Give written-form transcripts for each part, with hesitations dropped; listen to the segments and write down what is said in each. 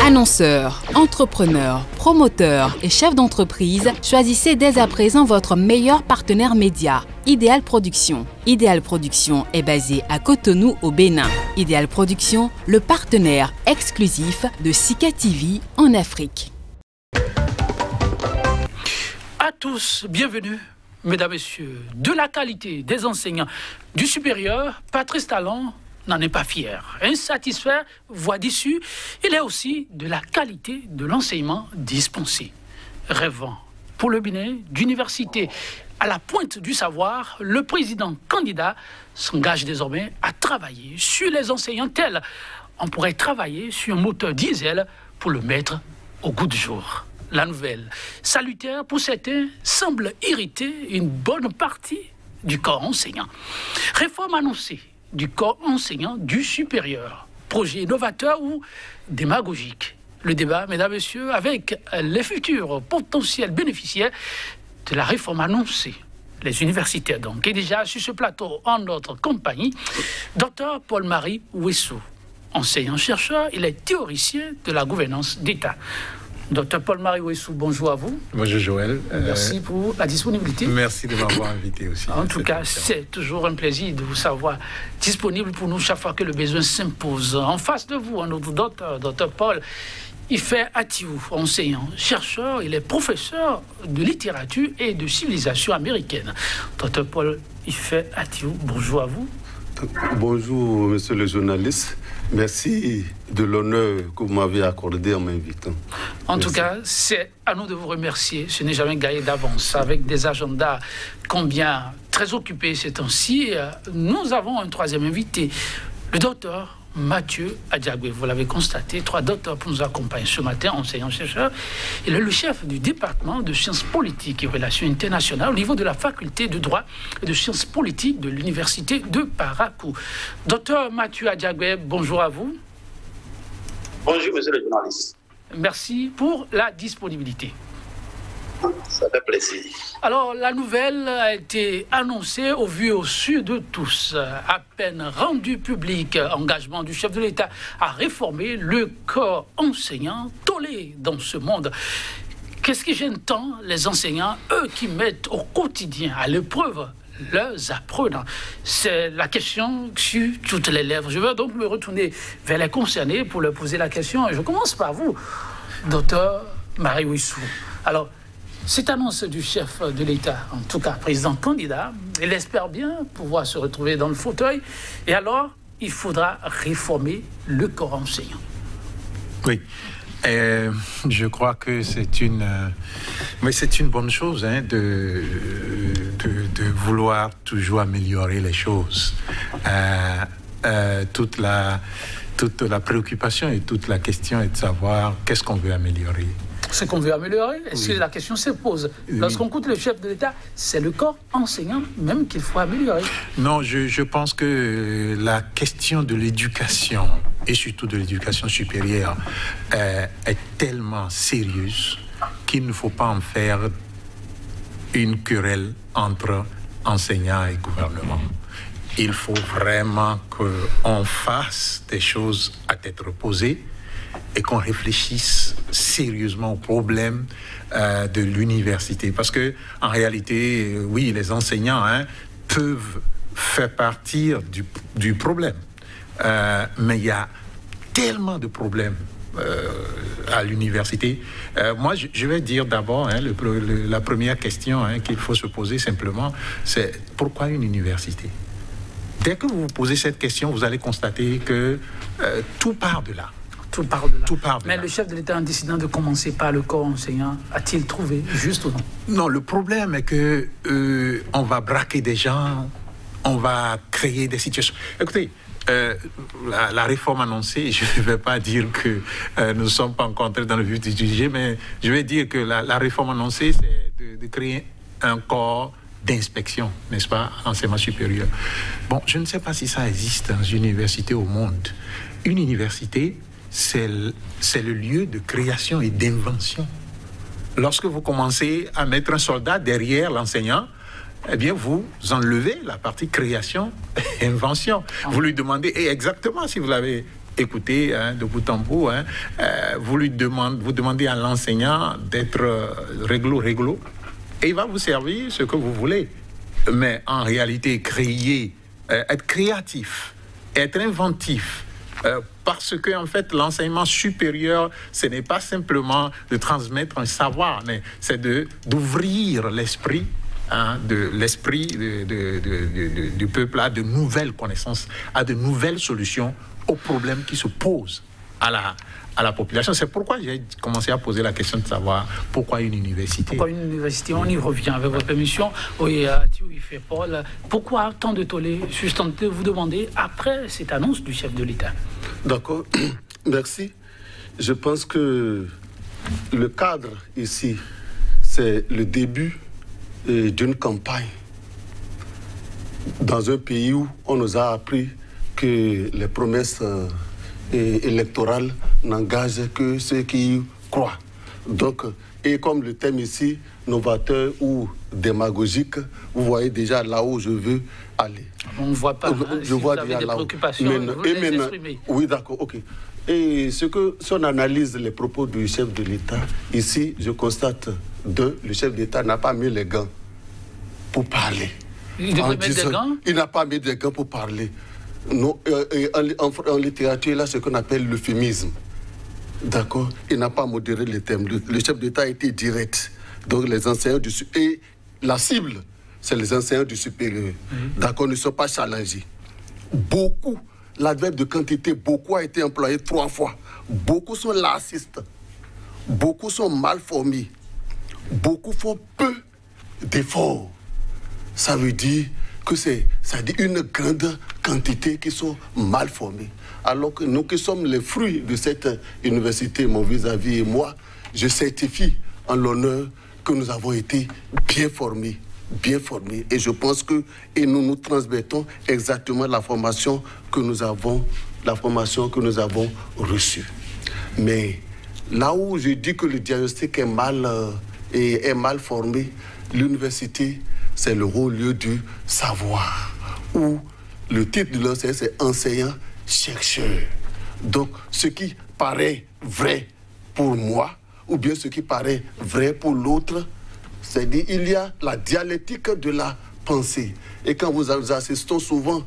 Annonceurs, entrepreneurs, promoteurs et chefs d'entreprise, choisissez dès à présent votre meilleur partenaire média, Idéal Production. Idéal Production est basé à Cotonou au Bénin. Idéal Production, le partenaire exclusif de Sika TV en Afrique. À tous, bienvenue, mesdames, messieurs. De la qualité des enseignants du supérieur, Patrice Talon n'en est pas fier. Insatisfait, voix d'issue, il est aussi de la qualité de l'enseignement dispensé. Rêvant pour le Bénin d'université à la pointe du savoir, le président candidat s'engage désormais à travailler sur les enseignants tels. On pourrait travailler sur un moteur diesel pour le mettre au goût du jour. La nouvelle, salutaire pour certains, semble irriter une bonne partie du corps enseignant. Réforme annoncée du corps enseignant du supérieur. Projet innovateur ou démagogique. Le débat, mesdames, messieurs, avec les futurs potentiels bénéficiaires de la réforme annoncée. Les universitaires donc. Et déjà sur ce plateau, en notre compagnie, Dr Paul-Marie Ouessou. Enseignant-chercheur, il est théoricien de la gouvernance d'État. Docteur Paul-Marie Ouessou, bonjour à vous. Bonjour Joël. Merci pour la disponibilité. Merci de m'avoir invité aussi. En tout cas, c'est toujours un plaisir de vous savoir disponible pour nous chaque fois que le besoin s'impose. En face de vous, un autre docteur Paul, il fait Atiou, enseignant, chercheur, il est professeur de littérature et de civilisation américaine. Docteur Paul, il fait Atiou, bonjour à vous. Bonjour, monsieur le journaliste. Merci de l'honneur que vous m'avez accordé en m'invitant. En tout cas, c'est à nous de vous remercier. Ce n'est jamais gagné d'avance. Avec des agendas combien très occupés ces temps-ci, nous avons un troisième invité, le docteur Mathieu Adjagwe. Vous l'avez constaté, 3 docteurs pour nous accompagner ce matin, enseignant-chercheur. Il est le chef du département de sciences politiques et relations internationales au niveau de la faculté de droit et de sciences politiques de l'université de Parakou. Docteur Mathieu Adjagwe, bonjour à vous. Bonjour, monsieur le journaliste. Merci pour la disponibilité. Ça fait plaisir. Alors, la nouvelle a été annoncée au vu et au su de tous. À peine rendu public, engagement du chef de l'État à réformer le corps enseignant, tollé dans ce monde. Qu'est-ce qui gêne tant les enseignants, eux qui mettent au quotidien à l'épreuve leurs apprenants? C'est la question sur toutes les lèvres. Je vais donc me retourner vers les concernés pour leur poser la question. Je commence par vous, docteur Marie Ouessou. Alors, cette annonce du chef de l'État, en tout cas président candidat, il espère bien pouvoir se retrouver dans le fauteuil. Et alors, il faudra réformer le corps enseignant. Oui, je crois que c'est une bonne chose hein, de vouloir toujours améliorer les choses. Toute la préoccupation et toute la question est de savoir qu'est-ce qu'on veut améliorer. Ce qu'on veut améliorer, est-ce que la question se pose? Lorsqu'on écoute le chef de l'État, c'est le corps enseignant même qu'il faut améliorer. Non, je pense que la question de l'éducation, et surtout de l'éducation supérieure, est tellement sérieuse qu'il ne faut pas en faire une querelle entre enseignants et gouvernement. Il faut vraiment qu'on fasse des choses à tête reposée et qu'on réfléchisse sérieusement aux problèmes de l'université. Parce que, en réalité, oui, les enseignants peuvent faire partie du problème. Mais il y a tellement de problèmes à l'université. Moi, je vais dire d'abord, la première question qu'il faut se poser simplement, c'est pourquoi une université? Dès que vous vous posez cette question, vous allez constater que tout part de là. Tout part de là. Mais le chef de l'État, en décidant de commencer par le corps enseignant, a-t-il trouvé juste ou non? Non, le problème est que on va braquer des gens, on va créer des situations. Écoutez, la réforme annoncée, je ne vais pas dire que nous ne sommes pas encore entrés dans le vif du sujet, mais je vais dire que la réforme annoncée, c'est de créer un corps d'inspection, n'est-ce pas, enseignement supérieur. Bon, je ne sais pas si ça existe dans une université au monde. Une université, c'est le lieu de création et d'invention. Lorsque vous commencez à mettre un soldat derrière l'enseignant, eh bien, vous enlevez la partie création et invention. Vous lui demandez exactement si vous l'avez écouter de bout en bout. Vous demandez à l'enseignant d'être réglo, et il va vous servir ce que vous voulez. Mais en réalité, être créatif, être inventif, parce que en fait, l'enseignement supérieur, ce n'est pas simplement de transmettre un savoir, mais c'est d'ouvrir l'esprit. De l'esprit du peuple à de nouvelles connaissances, à de nouvelles solutions aux problèmes qui se posent à la population. C'est pourquoi j'ai commencé à poser la question de savoir pourquoi une université. Pourquoi une université? On y revient avec votre permission. Oui, il fait Paul. Pourquoi tant de tollé? Juste de vous demander après cette annonce du chef de l'État. D'accord, merci. Je pense que le cadre ici, c'est le début d'une campagne dans un pays où on nous a appris que les promesses électorales n'engagent que ceux qui croient. Donc, et comme le thème ici, novateur ou démagogique, vous voyez déjà là où je veux aller. On ne voit pas, je si vois vous avez déjà des là préoccupations, vous les exprimez. Oui, d'accord, ok. Et si on analyse les propos du chef de l'État, ici, je constate le chef d'État n'a pas mis les gants pour parler. Il devrait mettre des gants? Il n'a pas mis des gants pour parler. Non, en littérature, là, ce qu'on appelle l'euphémisme. D'accord? Il n'a pas modéré les thèmes. Le chef d'État a été direct. Donc, les enseignants du supérieur. Et la cible, c'est les enseignants du supérieur. D'accord? Ne sont pas challengés. Beaucoup, l'adverbe de quantité, beaucoup a été employé 3 fois. Beaucoup sont laxistes. Beaucoup sont mal formés. Beaucoup font peu d'efforts. Ça veut dire que c'est une grande quantité qui sont mal formés. Alors que nous qui sommes les fruits de cette université, mon vis-à-vis et moi, je certifie en l'honneur que nous avons été bien formés. Et je pense que nous transmettons exactement la formation que nous avons reçue. Mais là où je dis que le diagnostic est mal formé, l'université, c'est le haut lieu du savoir, où le titre de l'enseignant, c'est enseignant-chercheur. Donc, ce qui paraît vrai pour moi, ou bien ce qui paraît vrai pour l'autre, c'est-à-dire il y a la dialectique de la pensée. Et quand nous assistons souvent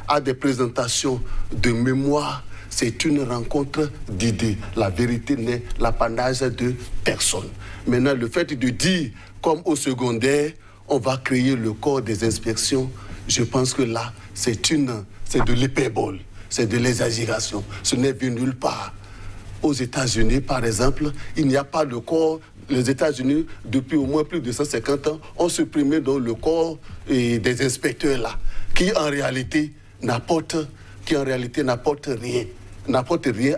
à des présentations de mémoire, c'est une rencontre d'idées. La vérité n'est l'apanage de personne. Maintenant, le fait de dire, comme au secondaire, on va créer le corps des inspections, je pense que là, c'est de l'hyperbole, c'est de l'exagération. Ce n'est vu nulle part. Aux États-Unis, par exemple, il n'y a pas de corps. Les États-Unis, depuis au moins plus de 150 ans, ont supprimé donc le corps des inspecteurs là, qui en réalité n'apportent rien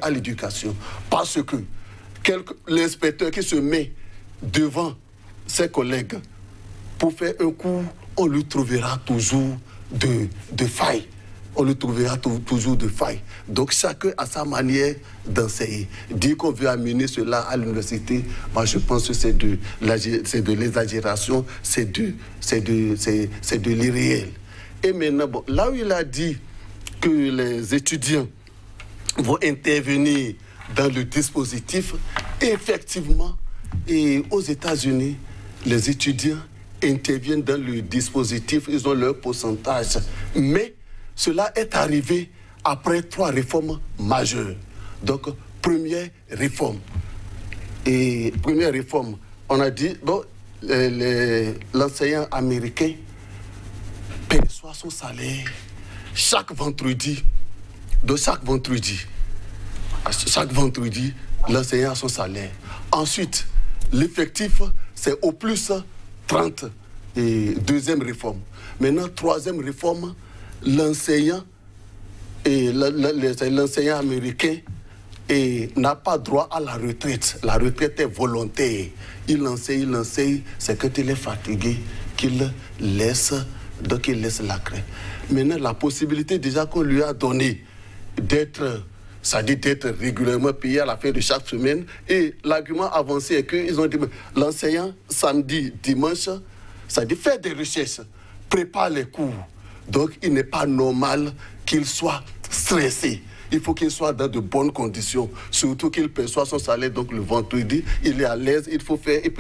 à l'éducation. Parce que l'inspecteur qui se met devant ses collègues pour faire un coup, on lui trouvera toujours de failles. Toujours de failles. Donc chacun a sa manière d'enseigner. Dire qu'on veut amener cela à l'université, moi je pense que c'est de l'exagération, c'est de l'irréel. Et maintenant, là où il a dit que les étudiants vont intervenir dans le dispositif, effectivement, et aux États-Unis, les étudiants interviennent dans le dispositif, ils ont leur pourcentage. Mais cela est arrivé après 3 réformes majeures. Donc, première réforme, on a dit, bon, l'enseignant américain perçoit son salaire chaque vendredi. Donc, chaque vendredi, l'enseignant a son salaire. Ensuite, l'effectif, c'est au plus 30. Et deuxième réforme. Maintenant, troisième réforme, l'enseignant américain n'a pas droit à la retraite. La retraite est volontaire. Il enseigne, c'est quand il est fatigué qu'il laisse la craie. Maintenant, la possibilité déjà qu'on lui a donnée d'être régulièrement payé à la fin de chaque semaine. Et l'argument avancé est qu'ils ont dit, l'enseignant, samedi, dimanche, ça dit faire des recherches, prépare les cours. Donc, il n'est pas normal qu'il soit stressé. il faut qu'il soit dans de bonnes conditions. Surtout qu'il perçoit son salaire donc le vendredi, il est à l'aise, il peut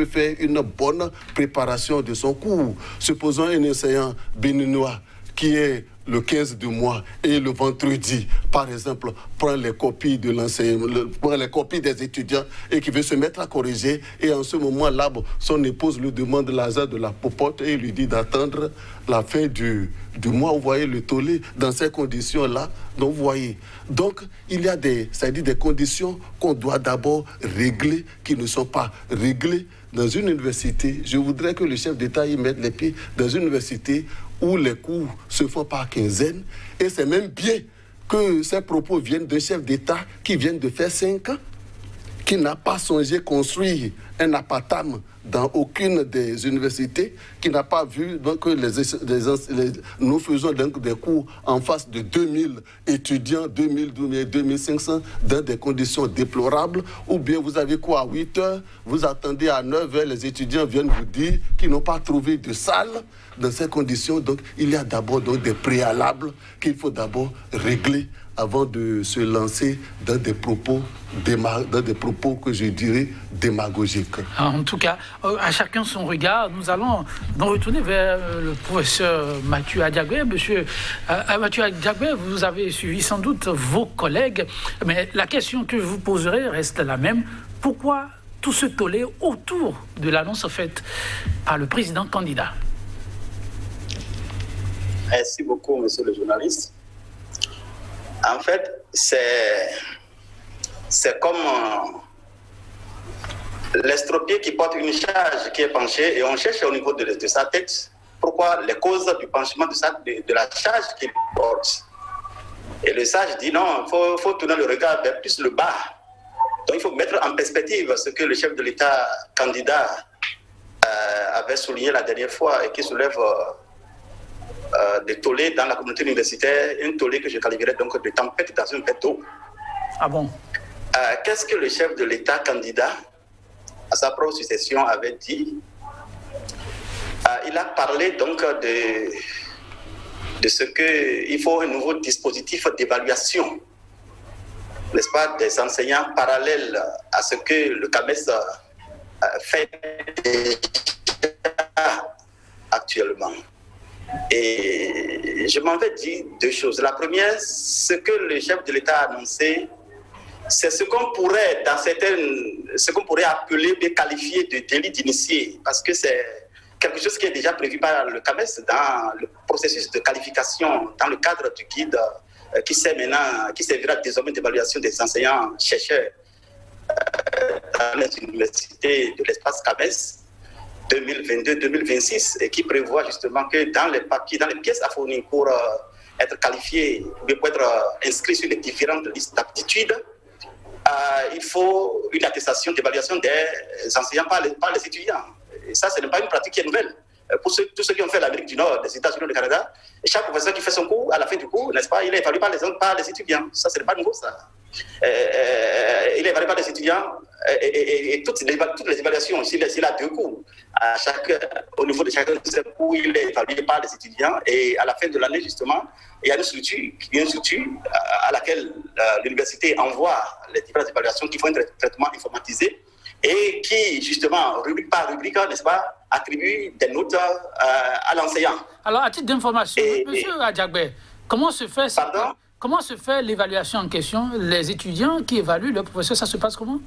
faire une bonne préparation de son cours. Supposons un enseignant béninois qui est le 15 du mois et le vendredi, par exemple, prend les copies de l'enseignement, prend les copies des étudiants et qui veut se mettre à corriger. Et en ce moment-là, son épouse lui demande l'argent de la popote et lui dit d'attendre la fin du mois. Vous voyez le tollé dans ces conditions-là. Donc, vous voyez. Donc, il y a des conditions qu'on doit d'abord régler, qui ne sont pas réglées dans une université. Je voudrais que le chef d'État y mette les pieds dans une université où les cours se font par quinzaine. Et c'est même bien que ces propos viennent d'un chef d'État qui vient de faire 5 ans, qui n'a pas songé construire un appartement dans aucune des universités, qui n'a pas vu donc, que nous faisons donc des cours en face de 2000 étudiants, 2000, 2500, dans des conditions déplorables, ou bien vous avez quoi à 8 heures, vous attendez à 9 heures, les étudiants viennent vous dire qu'ils n'ont pas trouvé de salle. Dans ces conditions, donc, il y a d'abord des préalables qu'il faut d'abord régler avant de se lancer dans des propos que je dirais démagogiques. En tout cas, à chacun son regard. Nous allons nous retourner vers le professeur Mathieu Adiagbé. Monsieur Mathieu Adiagbé, vous avez suivi sans doute vos collègues, mais la question que je vous poserai reste la même. Pourquoi tout ce tollé autour de l'annonce faite par le président candidat? Merci beaucoup, monsieur le journaliste. En fait, c'est comme l'estropié qui porte une charge qui est penchée et on cherche au niveau de sa tête pourquoi les causes du penchement de la charge qu'il porte. Et le sage dit non, il faut tourner le regard vers plus le bas. Donc il faut mettre en perspective ce que le chef de l'État candidat avait souligné la dernière fois et qui soulève des tollés dans la communauté universitaire, un tollé que je qualifierais donc de tempête dans une bête d'eau. Ah bon? Qu'est-ce que le chef de l'État candidat à sa propre succession avait dit? Il a parlé donc de ce qu'il faut un nouveau dispositif d'évaluation, n'est-ce pas, des enseignants parallèles à ce que le CAMES fait déjà actuellement. Et je m'en vais dire 2 choses. La première, ce que le chef de l'État a annoncé, c'est ce qu'on pourrait, ce qu'on pourrait appeler, qualifier de délit d'initié, parce que c'est quelque chose qui est déjà prévu par le CAMES dans le processus de qualification, dans le cadre du guide qui servira désormais d'évaluation des enseignants-chercheurs dans les universités de l'espace CAMES 2022-2026 et qui prévoit justement que dans les papiers, dans les pièces à fournir pour être qualifié, pour être inscrit sur les différentes listes d'aptitudes, il faut une attestation d'évaluation des enseignants par les étudiants. Et ça, ce n'est pas une pratique qui est nouvelle. Pour tous ceux qui ont fait l'Amérique du Nord, les États-Unis, le Canada, chaque professeur qui fait son cours, à la fin du cours, n'est-ce pas, il est évalué par les étudiants. Ça, ce n'est pas nouveau, ça. Il est évalué par les étudiants et toutes les évaluations, s'il a 2 cours, au niveau de chacun de ces cours, il est évalué par les étudiants et à la fin de l'année, justement, il y a une structure à laquelle l'université envoie les différentes évaluations qui font un traitement informatisé et qui, justement, rubrique par rubrique, n'est-ce pas, attribue des notes à l'enseignant. Alors, à titre d'information, monsieur Adiagbé, comment se fait l'évaluation en question? Les étudiants qui évaluent le professeur, ça se passe comment?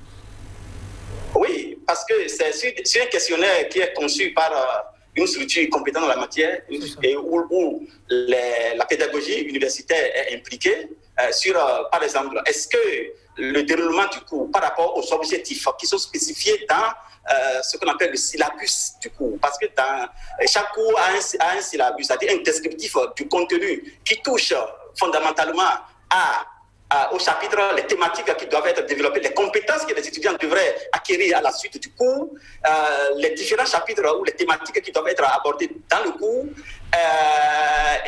Oui, parce que c'est un questionnaire qui est conçu par une structure compétente dans la matière et où la pédagogie universitaire est impliquée sur, par exemple, est-ce que le déroulement du cours par rapport aux objectifs qui sont spécifiés dans ce qu'on appelle le syllabus du cours. Parce que chaque cours a un syllabus, c'est-à-dire un descriptif du contenu qui touche fondamentalement au chapitre, les thématiques qui doivent être développées, les compétences que les étudiants devraient acquérir à la suite du cours, les différents chapitres ou les thématiques qui doivent être abordées dans le cours.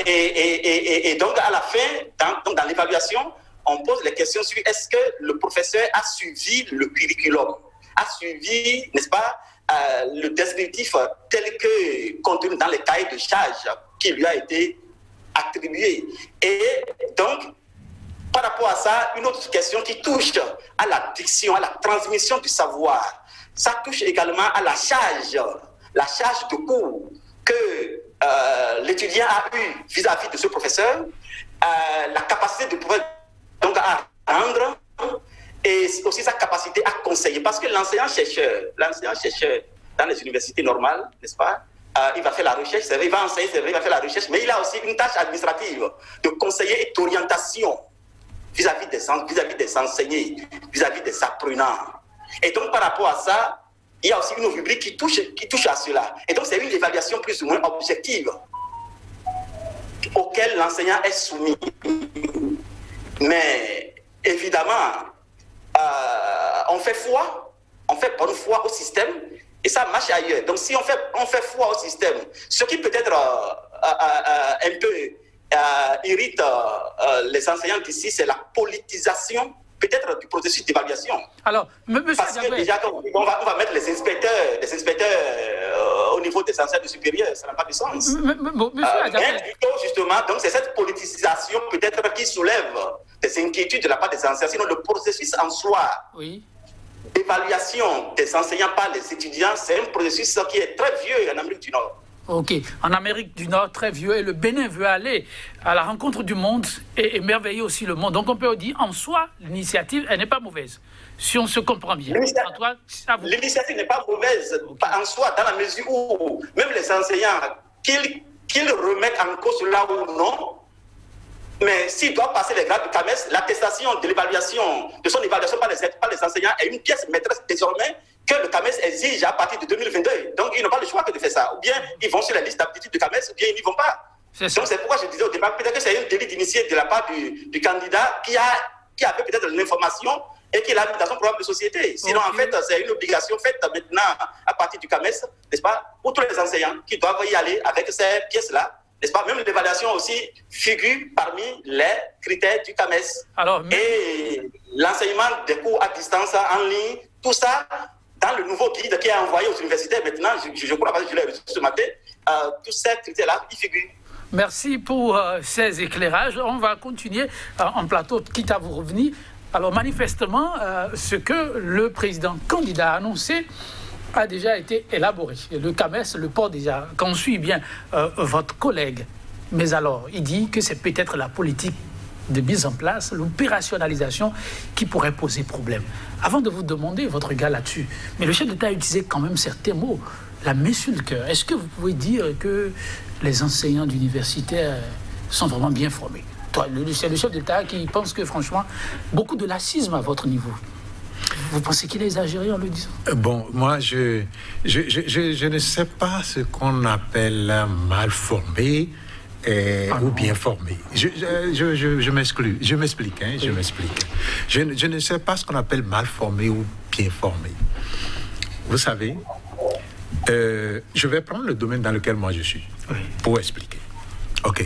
Et donc, à la fin, dans l'évaluation, on pose les questions sur est-ce que le professeur a suivi le curriculum, a suivi, n'est-ce pas, le descriptif tel que contenu dans les cahiers de charges qui lui a été attribué. Et donc, par rapport à ça, une autre question qui touche à la diction, à la transmission du savoir. Ça touche également à la charge de cours que l'étudiant a eu vis-à-vis de ce professeur, la capacité de pouvoir donc apprendre et aussi sa capacité à conseiller. Parce que l'enseignant-chercheur dans les universités normales, n'est-ce pas, il va faire la recherche, c'est vrai, il va enseigner, c'est vrai, il va faire la recherche, mais il a aussi une tâche administrative de conseiller et d'orientation vis-à-vis des enseignés, vis-à-vis des apprenants. Et donc, par rapport à ça, il y a aussi une rubrique qui touche à cela. Et donc, c'est une évaluation plus ou moins objective auquel l'enseignant est soumis. Mais, évidemment, on fait bonne foi au système, et ça marche ailleurs. Donc, si on fait foi au système, ce qui peut-être un peu irrite les enseignants d'ici, c'est la politisation peut-être du processus d'évaluation. Alors, monsieur parce que déjà, on va mettre les inspecteurs au niveau des enseignants supérieurs, ça n'a pas de sens. Mais plutôt, justement, donc c'est cette politisation peut-être qui soulève des inquiétudes de la part des enseignants. Sinon, le processus en soi d'évaluation des enseignants par les étudiants, c'est un processus qui est très vieux en Amérique du Nord. Ok, en Amérique du Nord, très vieux, et le Bénin veut aller à la rencontre du monde et émerveiller aussi le monde. Donc on peut dire, en soi, l'initiative, elle n'est pas mauvaise, si on se comprend bien. L'initiative n'est pas mauvaise en soi, dans la mesure où même les enseignants, qu'ils remettent en cause là ou non, mais s'ils doivent passer les grades du CAMES, l'attestation de l'évaluation, de son évaluation par les enseignants est une pièce maîtresse désormais que le CAMES exige à partir de 2022. Donc, ils n'ont pas le choix que de faire ça. Ou bien, ils vont sur la liste d'aptitude du CAMES, ou bien ils n'y vont pas. Donc, c'est pourquoi je disais au départ, peut-être que c'est un délit d'initié de la part du candidat qui avait peut-être l'information et qui l'a mis dans son programme de société. Sinon, en fait, c'est une obligation faite maintenant à partir du CAMES, n'est-ce pas, pour tous les enseignants qui doivent y aller avec ces pièces-là. N'est-ce pas? Même l'évaluation aussi figure parmi les critères du CAMES. Et l'enseignement des cours à distance, en ligne, tout ça, dans le nouveau guide qui est envoyé aux universités maintenant, je crois que je l'ai reçu ce matin, tous ces critères-là, ils figurent. Merci pour ces éclairages. On va continuer en plateau, quitte à vous revenir. Alors, manifestement, ce que le président candidat a annoncé a déjà été élaboré. Le CAMES le porte déjà, qu'on suit bien votre collègue. Mais alors, il dit que c'est peut-être la politique de mise en place, l'opérationnalisation qui pourrait poser problème. Avant de vous demander votre regard là-dessus, mais le chef d'État a utilisé quand même certains mots, la main sur le cœur. Est-ce que vous pouvez dire que les enseignants d'université sont vraiment bien formés? C'est le chef d'État qui pense que, franchement, beaucoup de laxisme à votre niveau. Vous pensez qu'il a exagéré en le disant? Bon, moi, je ne sais pas ce qu'on appelle mal formé ou bien formé. Je m'exclus. Je m'explique. Je ne sais pas ce qu'on appelle mal formé ou bien formé. Vous savez, je vais prendre le domaine dans lequel moi je suis pour expliquer. OK.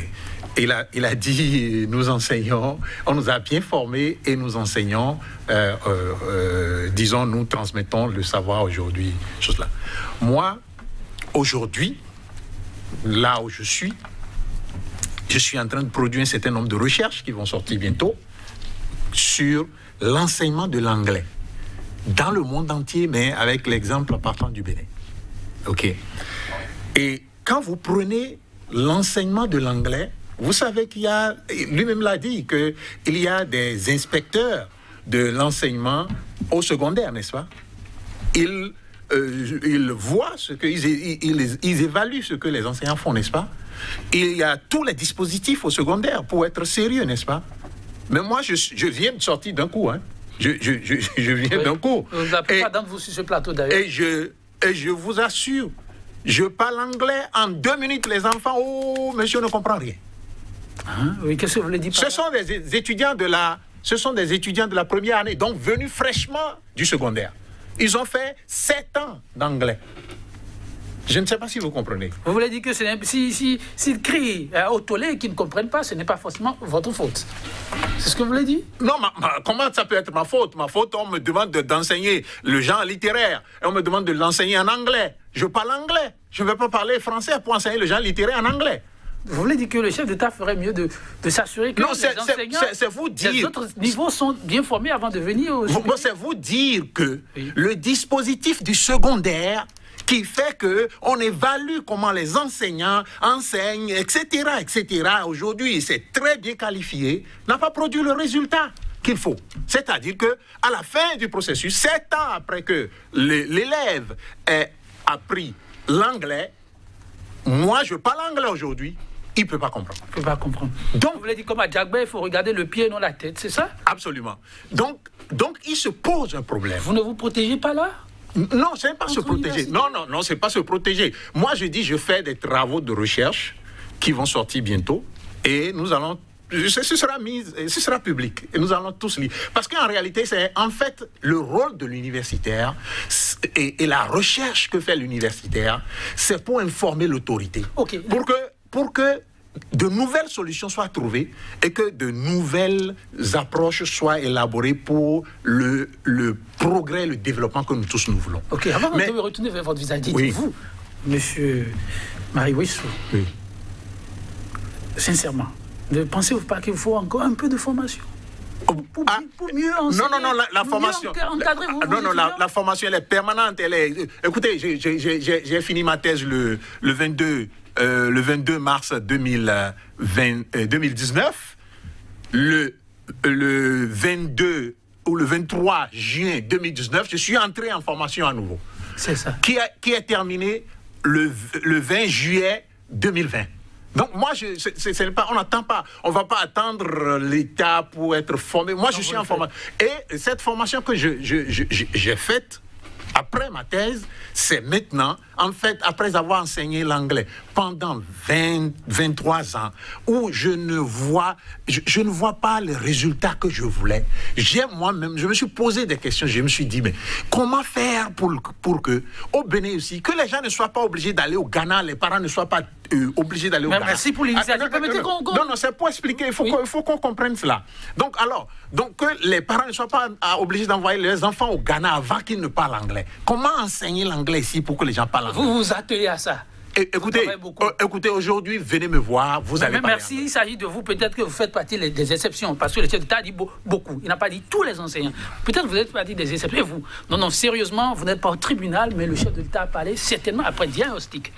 Il a dit, nous enseignons, on nous a bien formés et nous enseignons, disons, nous transmettons le savoir aujourd'hui, chose là. Moi, aujourd'hui, là où je suis en train de produire un certain nombre de recherches qui vont sortir bientôt sur l'enseignement de l'anglais dans le monde entier, mais avec l'exemple partant du Bénin. OK. Et quand vous prenez l'enseignement de l'anglais, vous savez qu'il y a, lui-même l'a dit, qu'il y a des inspecteurs de l'enseignement au secondaire, n'est-ce pas? Ils voient ce que, ils évaluent ce que les enseignants font, n'est-ce pas? Il y a tous les dispositifs au secondaire pour être sérieux, n'est-ce pas? Mais moi, je viens de sortir d'un coup, hein. Je viens d'un coup. La plupart d'entre vous sur ce plateau, d'ailleurs. Et je vous assure, je parle anglais en 2 minutes, les enfants, oh, monsieur ne comprend rien. Hein? Oui, qu'est-ce que vous voulez dire? Ce sont des étudiants de la première année, donc venus fraîchement du secondaire. Ils ont fait 7 ans d'anglais. Je ne sais pas si vous comprenez. Vous voulez dire que s'ils crient au tollé et qu'ils ne comprennent pas, ce n'est pas forcément votre faute. C'est ce que vous voulez dire? Non, comment ça peut être ma faute? Ma faute, on me demande d'enseigner le genre littéraire. Et on me demande de l'enseigner en anglais. Je parle anglais. Je ne vais pas parler français pour enseigner le genre littéraire en anglais. Vous voulez dire que le chef d'État ferait mieux de s'assurer que les enseignants des autres niveaux sont bien formés avant de venir au supérieur? C'est vous dire que le dispositif du secondaire qui fait qu'on évalue comment les enseignants enseignent, etc., aujourd'hui, c'est très bien qualifié, n'a pas produit le résultat qu'il faut. C'est-à-dire qu'à la fin du processus, 7 ans après que l'élève ait appris l'anglais, moi, je parle anglais aujourd'hui, il ne peut pas comprendre. Il ne peut pas comprendre. Donc, vous voulez dire comme à Djagba, il faut regarder le pied et non la tête, c'est ça? Absolument. Donc, il se pose un problème. Vous ne vous protégez pas là? Non, ce n'est pas se protéger. Non, ce n'est pas se protéger. Moi, je dis, je fais des travaux de recherche qui vont sortir bientôt et nous allons... Ce sera public et nous allons tous lire. Parce qu'en réalité, c'est en fait le rôle de l'universitaire et la recherche que fait l'universitaire, c'est pour informer l'autorité. Okay. Pour que de nouvelles solutions soient trouvées et que de nouvelles approches soient élaborées pour le progrès, le développement que nous tous nous voulons. Ok, avant de retourner vers votre visage, dites-vous, monsieur Mariwissou, sincèrement, ne pensez-vous pas qu'il faut encore un peu de formation pour mieux enseigner? Non, la formation. La formation, elle est permanente. Écoutez, j'ai fini ma thèse le 22 mars 2019. Le 22 ou le 23 juin 2019, je suis entré en formation à nouveau. C'est ça. Qui est terminé le 20 juillet 2020. Donc moi, on n'attend pas, on ne va pas attendre l'État pour être formé. Moi, je suis en formation. Et cette formation que j'ai faite après ma thèse, c'est maintenant, en fait, après avoir enseigné l'anglais pendant 23 ans, où je ne vois pas les résultats que je voulais. Moi-même, je me suis posé des questions, je me suis dit, mais comment faire pour que, au Bénin aussi, que les gens ne soient pas obligés d'aller au Ghana, les parents ne soient pas obligés d'aller au Ghana. Merci pour l'initiative. Non, c'est pour expliquer, il faut qu'on comprenne cela. Donc que les parents ne soient pas obligés d'envoyer leurs enfants au Ghana avant qu'ils ne parlent anglais. Comment enseigner l'anglais ici pour que les gens parlent anglais? Vous vous attelez à ça. Écoutez, aujourd'hui, venez me voir, vous allez parler. Merci, il s'agit de vous, peut-être que vous faites partie des exceptions, parce que le chef d'État a dit beaucoup, il n'a pas dit tous les enseignants. Peut-être que vous êtes partie des exceptions, et vous. Non, sérieusement, vous n'êtes pas au tribunal, mais le chef de l'État a parlé certainement après diagnostic.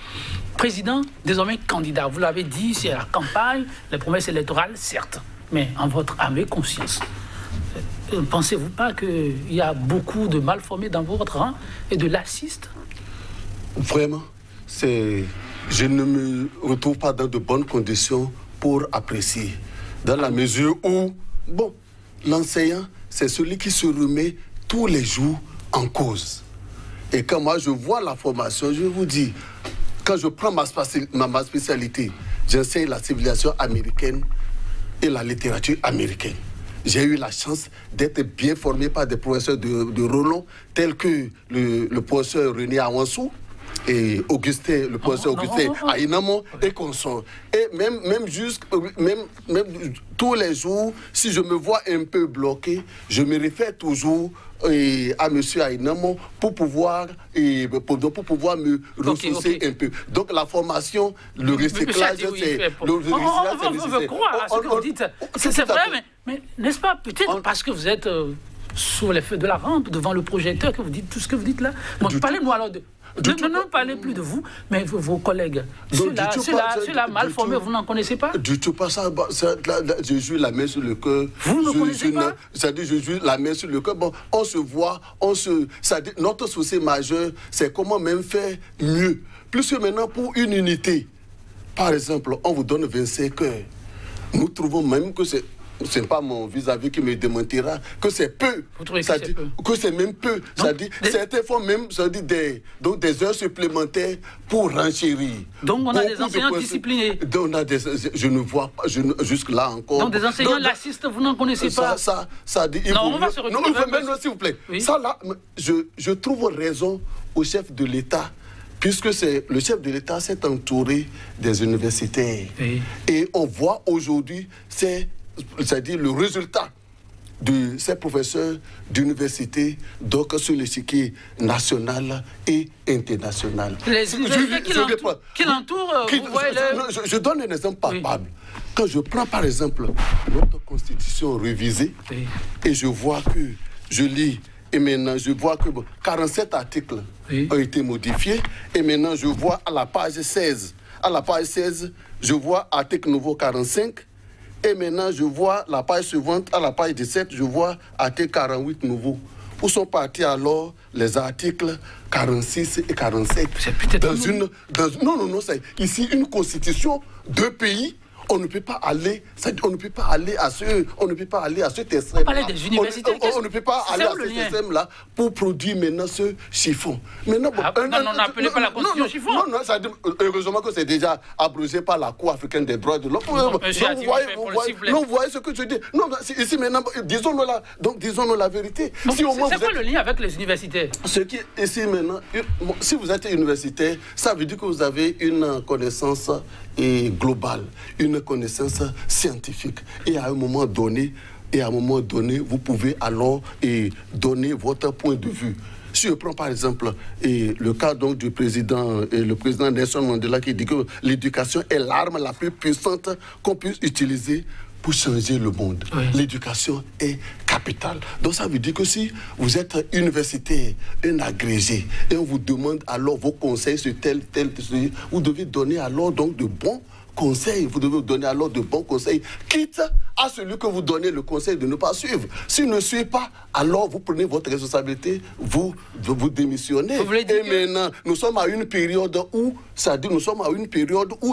Président, désormais candidat, vous l'avez dit, c'est la campagne, les promesses électorales, certes, mais en votre âme et conscience. Ne pensez-vous pas qu'il y a beaucoup de mal formés dans votre rang et de laxistes? Vraiment, je ne me retrouve pas dans de bonnes conditions pour apprécier. Dans la mesure où, l'enseignant, c'est celui qui se remet tous les jours en cause. Et quand moi je vois la formation, je vous dis, quand je prends ma spécialité, j'enseigne la civilisation américaine et la littérature américaine. J'ai eu la chance d'être bien formé par des professeurs de renom, tels que le professeur René Awansou et le professeur Augustin Aïnamo et consorts. Et même tous les jours, si je me vois un peu bloqué, je me réfère toujours à M. Aïnamo pour pouvoir me ressourcer un peu. Donc la formation, le recyclage, c'est... On veut croire à ce que vous dites. C'est vrai, mais n'est-ce pas peut-être parce que vous êtes sur les feux de la rampe, devant le projecteur, que vous dites tout ce que vous dites là? Parlez-nous alors de... Ne parlez plus de vous, mais vos collègues. Ceux-là mal formés, vous n'en connaissez pas? Du tout pas ça. Je joue la main sur le cœur. Vous ne connaissez pas? C'est-à-dire, je joue la main sur le cœur. Bon, on se voit, notre souci majeur, c'est comment même faire mieux. Plus que maintenant, pour une unité. Par exemple, on vous donne 25 heures. Nous trouvons même que c'est... Ce n'est pas mon vis-à-vis qui me démentira, que c'est peu. Vous trouvez que c'est peu? Que c'est même peu. Certains font même des heures supplémentaires pour renchérir. Donc on a des enseignants disciplinés. Je ne vois pas, jusque-là encore. Donc des enseignants laxistes, vous n'en connaissez pas? Ça dit... Non, on va se retrouver. Non, s'il vous plaît. Oui. Ça là, je trouve raison au chef de l'État. Puisque le chef de l'État s'est entouré des universitaires. Oui. Et on voit aujourd'hui, c'est-à-dire le résultat de ces professeurs d'université, donc sur l'échiquier national et international. Les universités qui l'entourent, vous voyez... Je donne un exemple palpable. Oui. Quand je prends par exemple notre constitution révisée, oui, et je vois que, je lis, et maintenant je vois que 47 articles, oui, ont été modifiés, et maintenant je vois à la page 16, je vois article nouveau 45, et maintenant je vois la page suivante, à la page 17, je vois article 48 nouveau. Où sont partis alors les articles 46 et 47? C'est peut-être non, c'est ici une constitution de pays. On ne peut pas aller, on ne peut pas aller à ce extrême. On parlait des universités. On ne peut pas aller à ce extrême-là pour produire maintenant ce chiffon. Maintenant, non, n'appelez pas la constitution chiffon. Non, heureusement que c'est déjà abrogé par la Cour africaine des droits de l'homme. Vous voyez ce que je dis. Non, ici maintenant, disons-nous la vérité. C'est quoi le lien avec les universités? Ce qui est ici maintenant, si vous êtes universitaire, ça veut dire que vous avez une connaissance globale, une connaissance scientifique. Et à un moment donné, vous pouvez alors donner votre point de vue. Si je prends par exemple le cas donc du président, le président Nelson Mandela qui dit que l'éducation est l'arme la plus puissante qu'on puisse utiliser pour changer le monde. Oui. L'éducation est capitale. Donc ça veut dire que si vous êtes universitaire, un agrégé, et on vous demande alors vos conseils sur tel, vous devez donner alors donc de bons conseils. Vous devez donner alors de bons conseils, quitte à celui que vous donnez le conseil de ne pas suivre. S'il ne suit pas, alors vous prenez votre responsabilité, vous démissionnez. Et maintenant, nous sommes à une période où,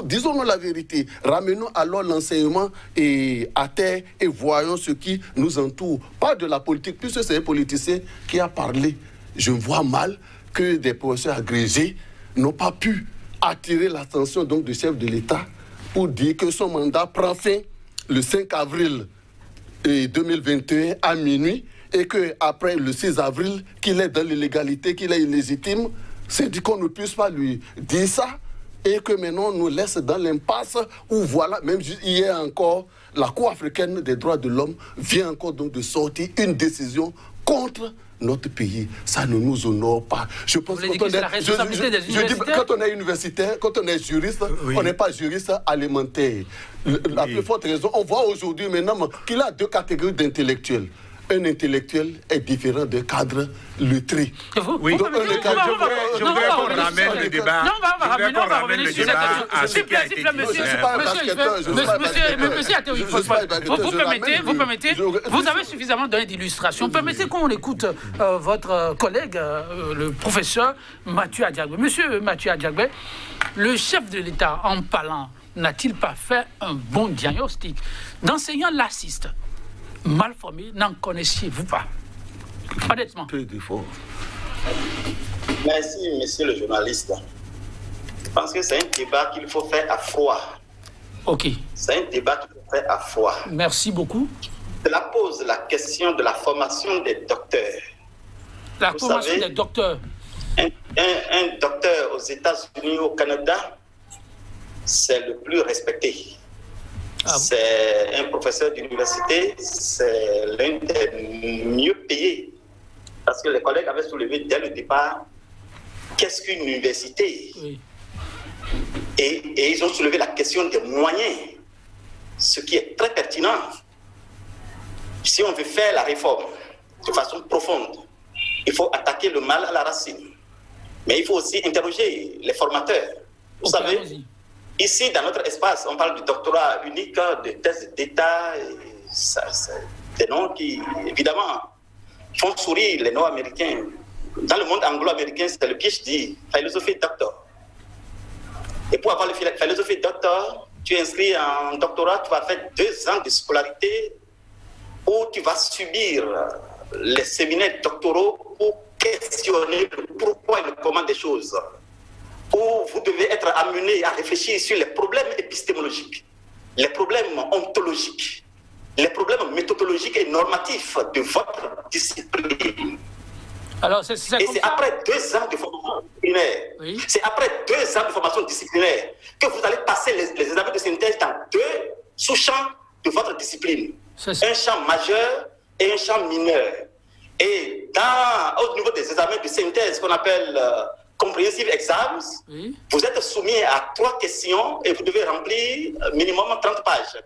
disons-nous la vérité, ramenons alors l'enseignement à terre et voyons ce qui nous entoure. Pas de la politique, puisque c'est un politicien qui a parlé. Je vois mal que des professeurs agrégés n'ont pas pu attirer l'attention donc du chef de l'État pour dire que son mandat prend fin le 5 avril 2021 à minuit et qu'après le 6 avril, qu'il est dans l'illégalité, qu'il est illégitime, c'est dit qu'on ne puisse pas lui dire ça et que maintenant on nous laisse dans l'impasse où voilà, même hier encore, la Cour africaine des droits de l'homme vient encore donc de sortir une décision contre notre pays. Ça ne nous honore pas. Je pense que quand on est universitaire, quand on est juriste, oui, on n'est pas juriste alimentaire. La plus forte raison, on voit aujourd'hui maintenant qu'il y a deux catégories d'intellectuels. Un intellectuel est différent d'un cadre lettré. Oui, je voudrais qu'on ramène le débat. Non, on va revenir sur cette question. S'il vous plaît, monsieur, vous permettez, vous avez suffisamment donné d'illustrations. Permettez qu'on écoute votre collègue, le professeur Mathieu Adiagbé. Monsieur Mathieu Adiagbé, le chef de l'État, en parlant, n'a-t-il pas fait un bon diagnostic? D'enseignants lacistes, mal formés, n'en connaissiez-vous pas? Honnêtement. Merci, monsieur le journaliste. Je pense que c'est un débat qu'il faut faire à froid. Ok. C'est un débat qu'il faut faire à froid. Merci beaucoup. Cela pose la question de la formation des docteurs. La formation des docteurs. Un docteur aux États-Unis, au Canada, c'est le plus respecté. C'est un professeur d'université, c'est l'un des mieux payés. Parce que les collègues avaient soulevé dès le départ, qu'est-ce qu'une université? Oui. Et ils ont soulevé la question des moyens, ce qui est très pertinent. Si on veut faire la réforme de façon profonde, il faut attaquer le mal à la racine. Mais il faut aussi interroger les formateurs. Vous savez, ici, dans notre espace, on parle du doctorat unique, de thèse d'État. C'est des noms qui, évidemment, font sourire les Nord-Américains. Dans le monde anglo-américain, c'est le PhD, philosophie doctor. Et pour avoir le philosophie doctor, tu es inscrit en doctorat, tu vas faire 2 ans de scolarité où tu vas subir les séminaires doctoraux pour questionner le pourquoi et le comment des choses. Où vous devez être amené à réfléchir sur les problèmes épistémologiques, les problèmes ontologiques, les problèmes méthodologiques et normatifs de votre discipline. Alors, et c'est après 2 ans de formation disciplinaire, oui, c'est après 2 ans de formation disciplinaire que vous allez passer les examens de synthèse dans 2 sous-champs de votre discipline. Un champ majeur et un champ mineur. Et au niveau des examens de synthèse qu'on appelle comprehensive exams, vous êtes soumis à 3 questions et vous devez remplir minimum 30 pages.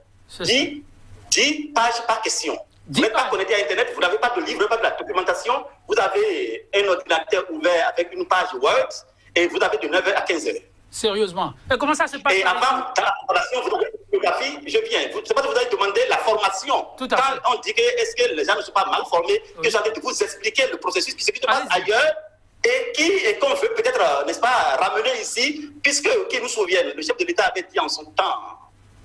10 pages par question. Vous n'êtes pas connecté à Internet, vous n'avez pas de livre, vous n'avez pas de la documentation, vous avez un ordinateur ouvert avec une page Word et vous avez de 9h à 15h. Sérieusement. Et comment ça se passe? Et avant, dans la formation, vous avez une biographie, je viens. C'est pas que vous avez demandé la formation. Tout à Quand fait. on dit que est-ce que les gens ne sont pas mal formés, que j'ai envie de vous expliquer le processus qui se passe ailleurs et qu'on veut peut-être, n'est-ce pas, ramener ici, puisque, qui nous souviennent, le chef de l'État avait dit en son temps,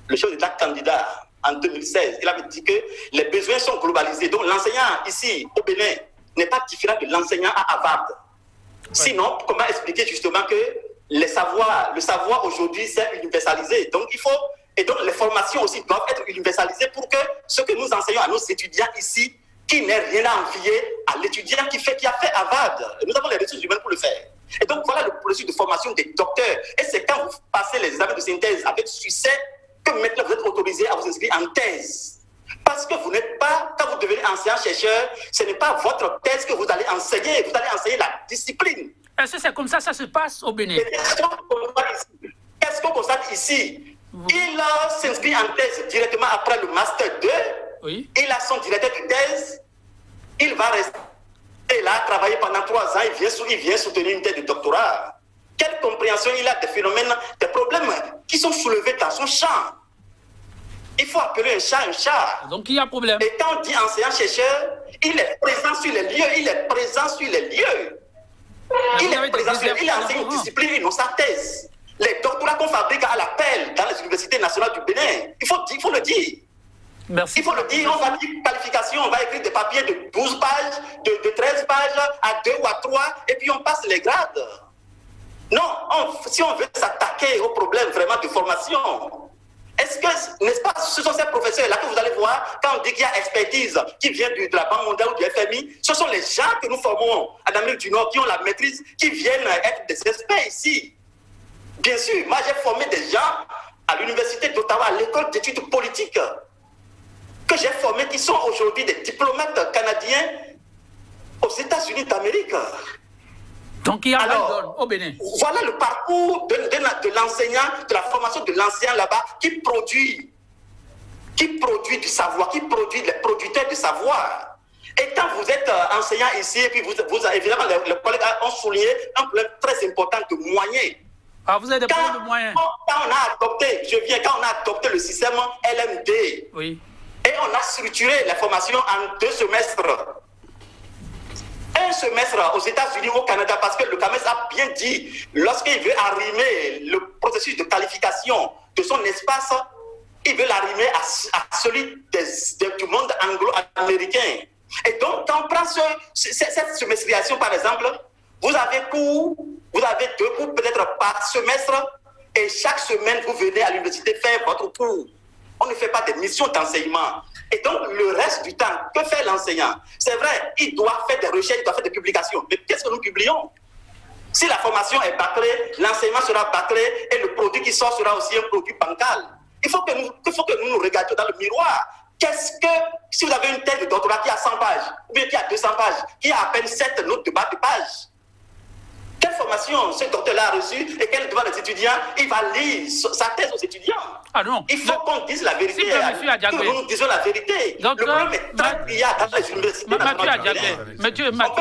le chef de l'État candidat en 2016, il avait dit que les besoins sont globalisés. Donc l'enseignant ici au Bénin n'est pas différent de l'enseignant à Harvard. Sinon, comment expliquer justement que le savoir aujourd'hui, c'est universalisé. Donc, et donc les formations aussi doivent être universalisées pour que ce que nous enseignons à nos étudiants ici, qui n'ait rien à envier à l'étudiant qui a fait Harvard. Nous avons les ressources humaines pour le faire. Et donc, voilà le processus de formation des docteurs. Et c'est quand vous passez les examens de synthèse avec succès que maintenant vous êtes autorisé à vous inscrire en thèse. Parce que vous n'êtes pas, quand vous devenez enseignant-chercheur, ce n'est pas votre thèse que vous allez enseigner, vous allez enseigner la discipline. Est-ce que c'est comme ça se passe au Bénin? Qu'est-ce qu'on constate ici? Il s'inscrit en thèse directement après le Master 2. Oui. Il a son directeur de thèse. Il va rester là, travailler pendant 3 ans. Il vient soutenir une thèse de doctorat. Quelle compréhension il a des phénomènes, des problèmes qui sont soulevés dans son champ? Il faut appeler un chat un chat. Donc il y a problème. Et quand on dit enseignant-chercheur, il est présent sur les lieux. Il est présent sur les lieux. Il est présent sur les lieux. Il enseigne une discipline, il n'a sa thèse. Les doctorats qu'on fabrique à l'appel dans les universités nationales du Bénin, il faut le dire. Merci. Il faut le dire, on va dire qualification, on va écrire des papiers de 12 pages, de 13 pages, à 2 ou à 3, et puis on passe les grades. Non, si on veut s'attaquer au problème vraiment de formation, est-ce que, n'est-ce pas, ce sont ces professeurs-là que vous allez voir, quand on dit qu'il y a expertise qui vient de la Banque mondiale ou du FMI, ce sont les gens que nous formons en Amérique du Nord qui ont la maîtrise, qui viennent être des experts ici. Bien sûr, moi j'ai formé des gens à l'université d'Ottawa, à l'école d'études politiques, que j'ai formés qui sont aujourd'hui des diplomates canadiens aux États-Unis d'Amérique. Donc il y a au Bénin. Voilà le parcours de l'enseignant, de la formation de l'enseignant là-bas qui produit du savoir, qui produit les producteurs de savoir. Et quand vous êtes enseignant ici, et puis évidemment, les collègues ont souligné un problème très important de moyens. Ah, vous avez des problèmes de moyens. Quand on a adopté le système LMD, oui. Et on a structuré la formation en 2 semestres. Un semestre aux États-Unis, au Canada, parce que le CAMES a bien dit, lorsqu'il veut arrimer le processus de qualification de son espace, il veut l'arrimer à celui du monde anglo-américain. Et donc, quand on prend cette semestriation, par exemple, vous avez 2 cours peut-être par semestre, et chaque semaine, vous venez à l'université faire votre cours. On ne fait pas des missions d'enseignement. Et donc, le reste du temps, que fait l'enseignant? C'est vrai, il doit faire des recherches, il doit faire des publications. Mais qu'est-ce que nous publions? Si la formation est bâclée, l'enseignement sera bâclé et le produit qui sort sera aussi un produit bancal. Il faut que nous nous regardions dans le miroir. Si vous avez une thèse de doctorat qui a 100 pages, ou bien qui a 200 pages, qui a à peine 7 notes de bas de page, quelle formation ce docteur-là a reçu et quel devant les étudiants, il va lire sa thèse aux étudiants? Ah non. Il faut qu'on dise la vérité. Que nous disons la vérité. Donc, le problème est très criard dans les universités. On peut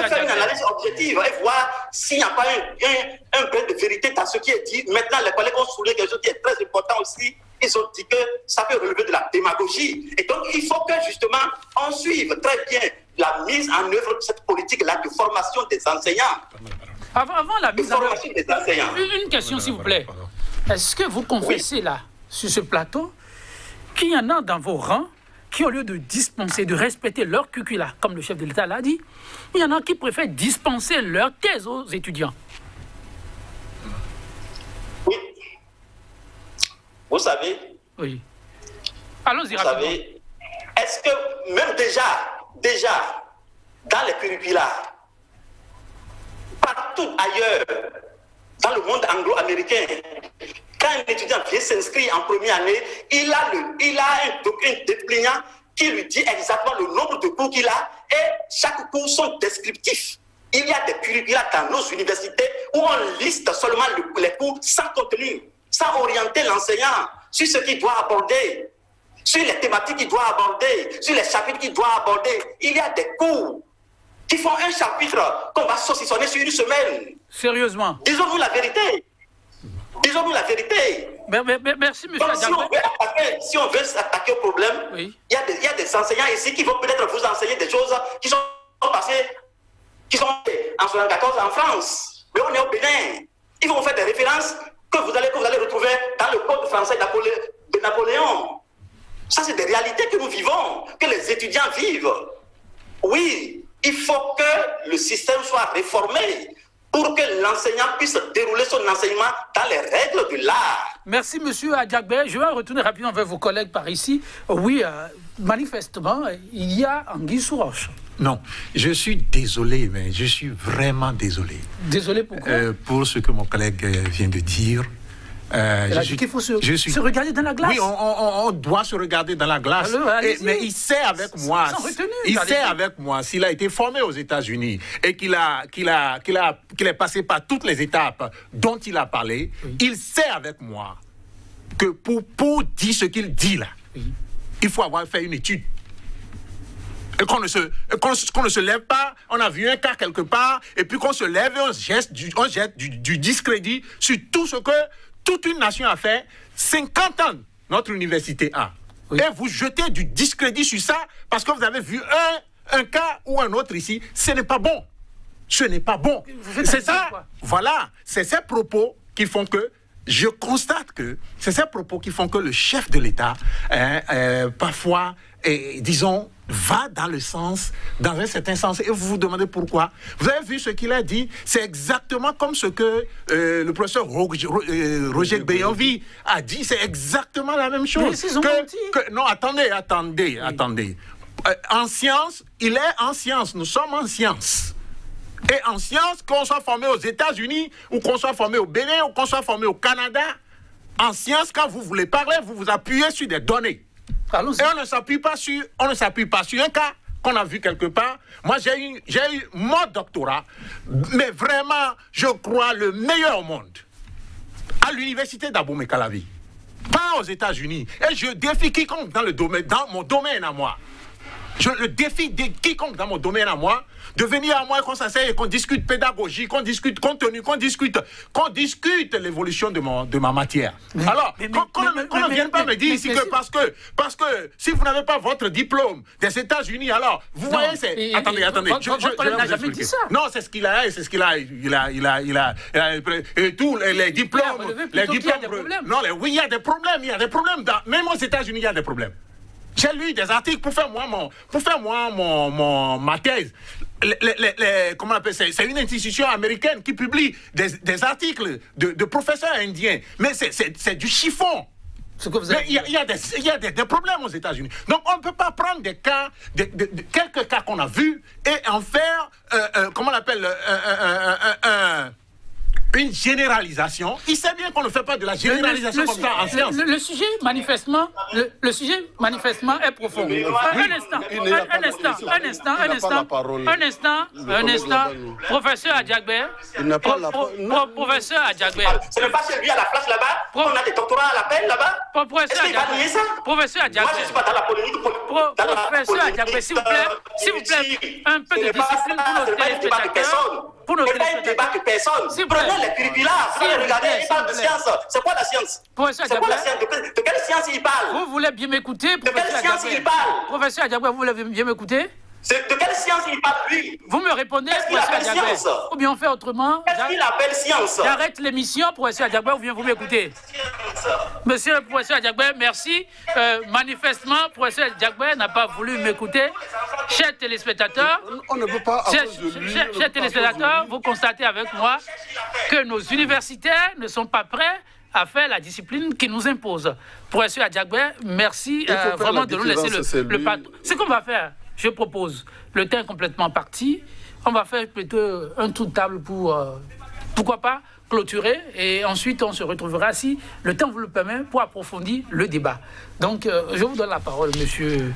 faire une analyse objective et voir s'il n'y a pas un brin de vérité dans ce qui est dit. Maintenant, les collègues ont soulevé quelque chose qui est très important aussi. Ils ont dit que ça peut relever de la démagogie. Et donc, il faut que justement, on suive très bien la mise en œuvre de cette politique-là de formation des enseignants. Avant la mise en œuvre, des enseignants. Une question, s'il vous plaît. Est-ce que vous confessez là, sur ce plateau, qu'il y en a dans vos rangs qui, au lieu de dispenser, de respecter leur curricula, comme le chef de l'État l'a dit, il y en a qui préfèrent dispenser leur thèse aux étudiants? Oui. Vous savez? Oui. Allons-y rapidement. Vous savez, est-ce que même déjà, dans les curricula, partout ailleurs, dans le monde anglo-américain, quand un étudiant vient s'inscrire en première année, il a un dépliant qui lui dit exactement le nombre de cours qu'il a et chaque cours sont descriptifs. Il y a des curricula dans nos universités où on liste seulement les cours sans contenu, sans orienter l'enseignant sur ce qu'il doit aborder, sur les thématiques qu'il doit aborder, sur les chapitres qu'il doit aborder. Il y a des cours qui font un chapitre qu'on va saucissonner sur une semaine. Sérieusement. Disons-nous la vérité. Disons-nous la vérité. Merci, monsieur Donc, si on veut s'attaquer au problème, oui. il y a des enseignants ici qui vont peut-être vous enseigner des choses qui sont passées, qui sont en 1974 en France. Mais on est au Bénin. Ils vont faire des références que vous allez retrouver dans le code français de Napoléon. Ça, c'est des réalités que nous vivons, que les étudiants vivent. Oui, il faut que le système soit réformé pour que l'enseignant puisse dérouler son enseignement dans les règles de l'art. Merci, monsieur Adjagbe. Je vais retourner rapidement vers vos collègues par ici. Oui, manifestement, il y a anguille sous roche. Non, je suis désolé, mais je suis vraiment désolé. Désolé pourquoi pour ce que mon collègue vient de dire. Il a dit qu'il faut se regarder dans la glace. Oui, on doit se regarder dans la glace. Mais il sait avec moi, s'il a été formé aux États-Unis et qu'il est passé par toutes les étapes dont il a parlé, oui. Il sait avec moi que pour dire ce qu'il dit là, oui. Il faut avoir fait une étude. Et qu'on ne se lève pas, on a vu un cas quelque part, et puis qu'on se lève et on jette du discrédit sur tout ce que toute une nation a fait, 50 ans, notre université a. Oui. Et vous jetez du discrédit sur ça parce que vous avez vu un cas ou un autre ici. Ce n'est pas bon. Ce n'est pas bon. C'est ça. Voilà. C'est ces propos qui font que, je constate que, c'est ces propos qui font que le chef de l'État, parfois, disons, va dans un certain sens, et vous vous demandez pourquoi. Vous avez vu ce qu'il a dit, c'est exactement comme ce que le professeur Roger Béonville a dit, c'est exactement la même chose. Non, attendez. En science, il est en science, nous sommes en science. Et en science, qu'on soit formé aux États-Unis, ou qu'on soit formé au Bénin, ou qu'on soit formé au Canada, en science, quand vous voulez parler, vous vous appuyez sur des données. Et on ne s'appuie pas sur un cas qu'on a vu quelque part. Moi, j'ai eu mon doctorat, mais vraiment, je crois, le meilleur au monde, à l'université d'Abomey-Calavi, pas aux États-Unis. Et je défie quiconque dans mon domaine à moi. Je le défie de quiconque dans mon domaine à moi de venir à moi et qu'on s'asseye et qu'on discute pédagogie, qu'on discute contenu, qu'on discute l'évolution de ma matière. Alors, qu'on ne vienne pas me dire ici que parce que si vous n'avez pas votre diplôme des États-Unis, alors, vous voyez, c'est... Attendez. Je n'a jamais dit ça. Non, c'est ce qu'il a, et tous les diplômes... Non, oui, il y a des problèmes, même aux États-Unis, il y a des problèmes. J'ai lu des articles pour faire ma thèse. Comment on appelle ça? C'est une institution américaine qui publie des articles de professeurs indiens. Mais c'est du chiffon. Mais il y a des problèmes aux États-Unis. Donc on ne peut pas prendre des cas, quelques cas qu'on a vus et en faire, comment on appelle, une généralisation. Il sait bien qu'on ne fait pas de la généralisation comme ça en science. Le sujet manifestement est profond. Un instant, professeur Adjagbe. Professeur Adjagbe. Ce n'est pas chez lui à la place là-bas. On a des doctorats à l'appel là-bas. Professeur Adjagbe. Moi, je ne suis pas dans la polémique. Professeur Adjagbe, s'il vous plaît, un peu de discipline pour nos téléspectateurs. Pour nos téléspectateurs. Prenez les curricula, regardez, il parle de science. C'est quoi la science? C'est quoi la science? De quelle science il parle? Vous voulez bien m'écouter, professeur Adjagbe? De quelle science il parle? Professeur Adjagbe, vous voulez bien m'écouter? De quelle science il parle, lui? Vous me répondez, professeur Adjagbe. Ou bien on fait autrement. Qu'est-ce qu'il appelle science? J'arrête l'émission, professeur Adjagbe, ou bien vous m'écoutez? Monsieur le professeur Adjagbe, merci. Manifestement, professeur Adjagbe n'a pas voulu m'écouter. Chers téléspectateurs, on ne peut pas. Chers téléspectateurs, vous constatez avec moi que nos universitaires ne sont pas prêts à faire la discipline qui nous impose. Professeur Adjagbe, merci vraiment de nous laisser le pas. Ce qu'on va faire, je propose, le temps est complètement parti, on va faire plutôt un tour de table pour, pourquoi pas, clôturer et ensuite on se retrouvera, si le temps vous le permet, pour approfondir le débat. Donc, je vous donne la parole, monsieur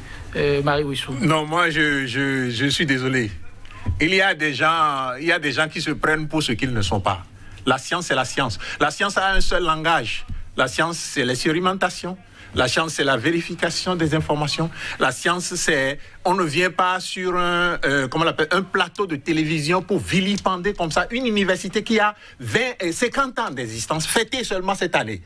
Marie Ouissou. Non, moi, je suis désolé. Il y a des gens qui se prennent pour ce qu'ils ne sont pas. La science, c'est la science. La science a un seul langage. La science, c'est l'expérimentation. La science, c'est la vérification des informations. La science, c'est... On ne vient pas sur un plateau de télévision pour vilipender comme ça une université qui a 20 et 50 ans d'existence, fêtée seulement cette année,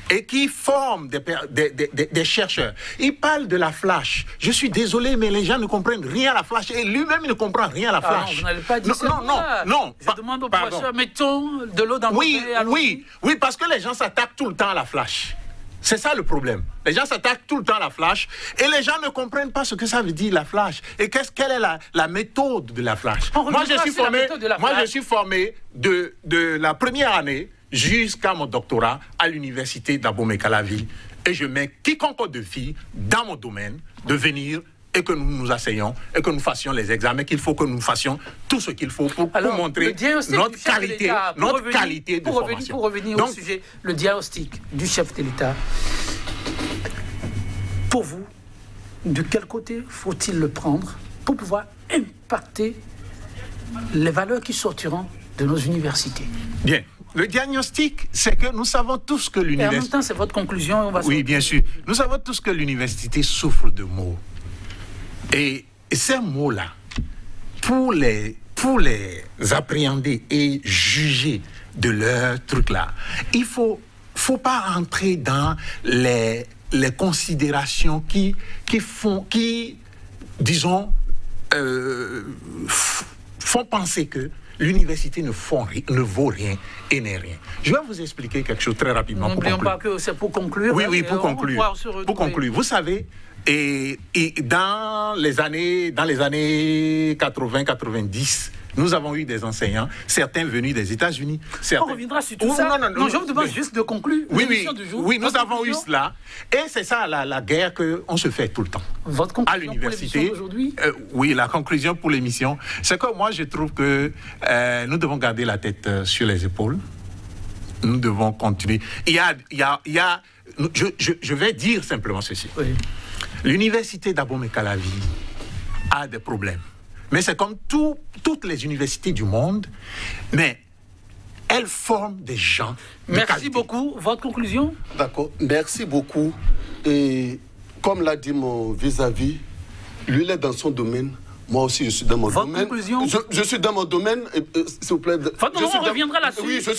et qui forme des chercheurs. Il parle de la flash. Je suis désolé, mais les gens ne comprennent rien à la flash. Et lui-même, il ne comprend rien à la flash. Non, vous n'allez pas dire ça. Non. Je demande au professeur, mettons de l'eau dans le Oui, parce que les gens s'attaquent tout le temps à la flash. C'est ça le problème. Les gens s'attaquent tout le temps à la flash et les gens ne comprennent pas ce que ça veut dire la flash. Et quelle est la méthode de la flash? Moi, je suis formé de la première année jusqu'à mon doctorat à l'université d'Abomey-Calavi. Et je mets quiconque au défi dans mon domaine de venir et que nous nous asseyons et que nous fassions les examens, qu'il faut que nous fassions tout ce qu'il faut pour montrer notre qualité de formation. Pour revenir au sujet, le diagnostic du chef de l'État, pour vous, de quel côté faut-il le prendre pour pouvoir impacter les valeurs qui sortiront de nos universités? Bien. Le diagnostic, c'est que nous savons tous que l'université... Et en même temps, c'est votre conclusion. Oui, bien sûr. Nous savons tous que l'université souffre de maux. Et ces mots-là, pour les appréhender et juger de leur truc-là, il ne faut pas entrer dans les considérations qui disons, font penser que l'université ne vaut rien et n'est rien. Je vais vous expliquer quelque chose très rapidement. N'oublions pas que c'est pour conclure. Oui, pour conclure. Vous savez, et dans les années 80-90, nous avons eu des enseignants, certains venus des États-Unis. On reviendra sur tout ça. Non, je vous demande juste de conclure. Oui, nous avons eu cela. Et c'est ça la guerre qu'on se fait tout le temps. Votre conclusion à l'université aujourd'hui? Oui, la conclusion pour l'émission, c'est que moi je trouve que nous devons garder la tête sur les épaules. Nous devons continuer. Je vais dire simplement ceci. Oui. L'université d'Abomey-Calavi a des problèmes. Mais c'est comme toutes les universités du monde, mais elles forment des gens. Merci beaucoup. Votre conclusion? D'accord. Merci beaucoup. Et comme l'a dit mon vis-à-vis, lui, il est dans son domaine. Moi aussi, je suis dans mon domaine. Votre conclusion? Je suis dans mon domaine, s'il vous plaît. On reviendra là-dessus. Oui, je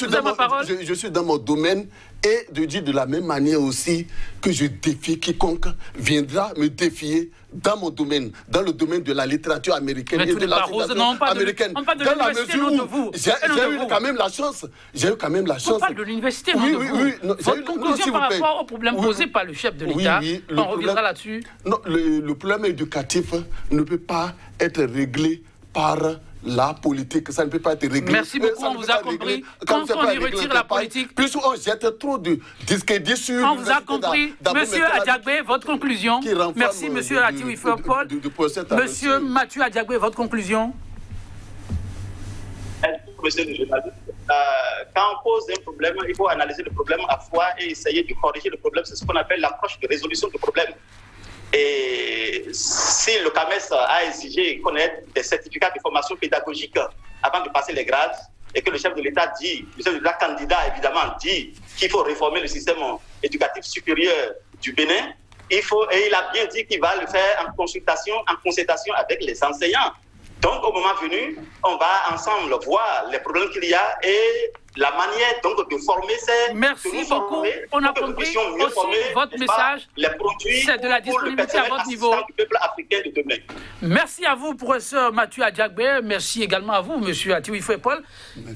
suis dans mon domaine et de dire de la même manière aussi que je défie quiconque viendra me défier dans mon domaine, dans le domaine de la littérature américaine et de la littérature américaine. On parle de l'université, non de vous. J'ai eu quand même la chance. On parle de l'université, non de vous. Votre conclusion par rapport au problème posé par le chef de l'État, on reviendra là-dessus. Non, le problème éducatif ne peut pas être réglé par la politique, ça ne peut pas être réglé. Merci beaucoup, on vous a compris. Quand on y retire la politique... Plus on jette trop de disques sur... On vous a compris. Monsieur Adiagbé, votre conclusion. Merci, monsieur Ati-Ouifoué-Paul. Monsieur Mathieu Adiagbé, votre conclusion. Monsieur le journaliste, quand on pose un problème, il faut analyser le problème à fois et essayer de corriger le problème. C'est ce qu'on appelle l'approche de résolution du problème. Et si le CAMES a exigé qu'on ait des certificats de formation pédagogique avant de passer les grades, et que le chef de l'État dit, le chef de l'État candidat évidemment dit qu'il faut réformer le système éducatif supérieur du Bénin, et il a bien dit qu'il va le faire en concertation avec les enseignants. Donc au moment venu, on va ensemble voir les problèmes qu'il y a et la manière donc de former ces... Merci beaucoup. On a compris aussi votre message. C'est de la disponibilité à votre niveau. Du peuple africain de demain. Merci à vous, professeur Mathieu Adiagbé. Merci également à vous, monsieur Ati-Ouifoué-Paul.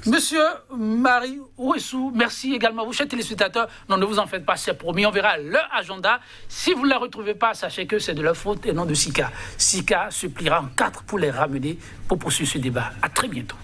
Monsieur Marie Ouissou, merci également à vous, chers téléspectateurs. Non, ne vous en faites pas, c'est promis. On verra leur agenda. Si vous ne les retrouvez pas, sachez que c'est de leur faute et non de Sika. Sika se pliera en 4 pour les ramener pour poursuivre ce débat. À très bientôt.